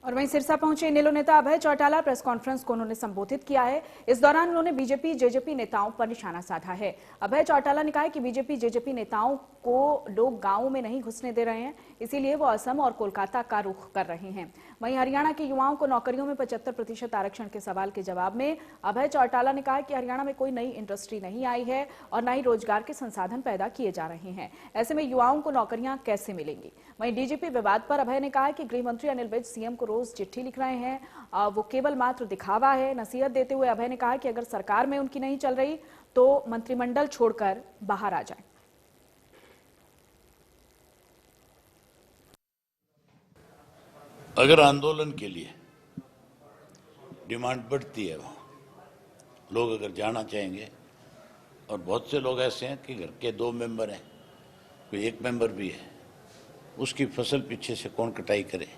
और वहीं सिरसा पहुंचे इनेलो नेता अभय चौटाला प्रेस कॉन्फ्रेंस को उन्होंने संबोधित किया है। इस दौरान उन्होंने बीजेपी जेजेपी नेताओं पर निशाना साधा है। अभय चौटाला ने कहा है कि बीजेपी जेजेपी नेताओं को लोग गांवों में नहीं घुसने दे रहे हैं, इसीलिए वो असम और कोलकाता का रुख कर रहे हैं। वहीं हरियाणा के युवाओं को नौकरियों में 75% आरक्षण के सवाल के जवाब में अभय चौटाला ने कहा कि हरियाणा में कोई नई इंडस्ट्री नहीं आई है और न ही रोजगार के संसाधन पैदा किए जा रहे हैं। ऐसे में युवाओं को नौकरियां कैसे मिलेंगी। वहीं डीजीपी विवाद पर अभय ने कहा कि गृह मंत्री अनिल विज सीएम को रोज चिट्ठी लिख रहे हैं, वो केवल मात्र दिखावा है। नसीहत देते हुए अभय ने कहा कि अगर सरकार में उनकी नहीं चल रही तो मंत्रिमंडल छोड़कर बाहर आ जाए। अगर आंदोलन के लिए डिमांड बढ़ती है, वहाँ लोग अगर जाना चाहेंगे, और बहुत से लोग ऐसे हैं कि घर के 2 मेंबर हैं, कोई 1 मेंबर भी है, उसकी फसल पीछे से कौन कटाई करे,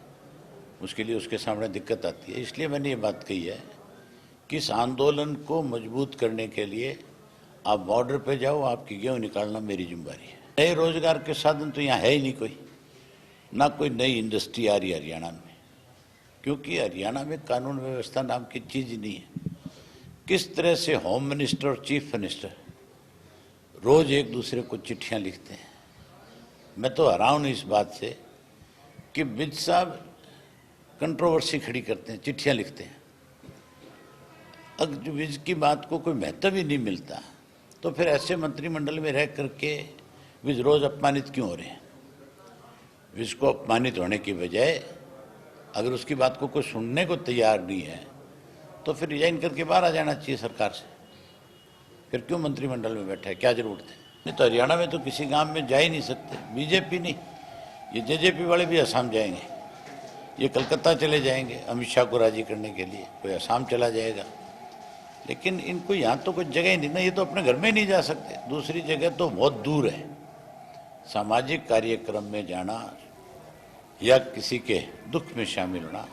उसके लिए उसके सामने दिक्कत आती है। इसलिए मैंने ये बात कही है कि इस आंदोलन को मजबूत करने के लिए आप बॉर्डर पे जाओ, आपकी गेहूँ निकालना मेरी जिम्मेदारी है। नए रोजगार के साधन तो यहाँ है ही नहीं कोई, ना कोई नई इंडस्ट्री आ रही है हरियाणा में, क्योंकि हरियाणा में कानून व्यवस्था नाम की चीज ही नहीं है। किस तरह से होम मिनिस्टर और चीफ मिनिस्टर रोज एक दूसरे को चिट्ठियां लिखते हैं। मैं तो हैरान हूं इस बात से कि विज साहब कंट्रोवर्सी खड़ी करते हैं, चिट्ठियां लिखते हैं। अगर विज की बात को कोई महत्व ही नहीं मिलता तो फिर ऐसे मंत्रिमंडल में रह करके विज रोज अपमानित क्यों हो रहे हैं। विज को अपमानित होने की बजाय अगर उसकी बात को कोई सुनने को तैयार नहीं है तो फिर रिजाइन करके बाहर आ जाना चाहिए सरकार से। फिर क्यों मंत्रिमंडल में बैठा है, क्या जरूरत है। नहीं तो हरियाणा में तो किसी गांव में जा ही नहीं सकते। बीजेपी नहीं, ये जेजेपी वाले भी असम जाएंगे, ये कलकत्ता चले जाएंगे अमित शाह को राजी करने के लिए, कोई असम चला जाएगा, लेकिन इनको यहाँ तो कोई जगह ही नहीं ना। ये तो अपने घर में नहीं जा सकते, दूसरी जगह तो बहुत दूर है। सामाजिक कार्यक्रम में जाना या किसी के दुख में शामिल होना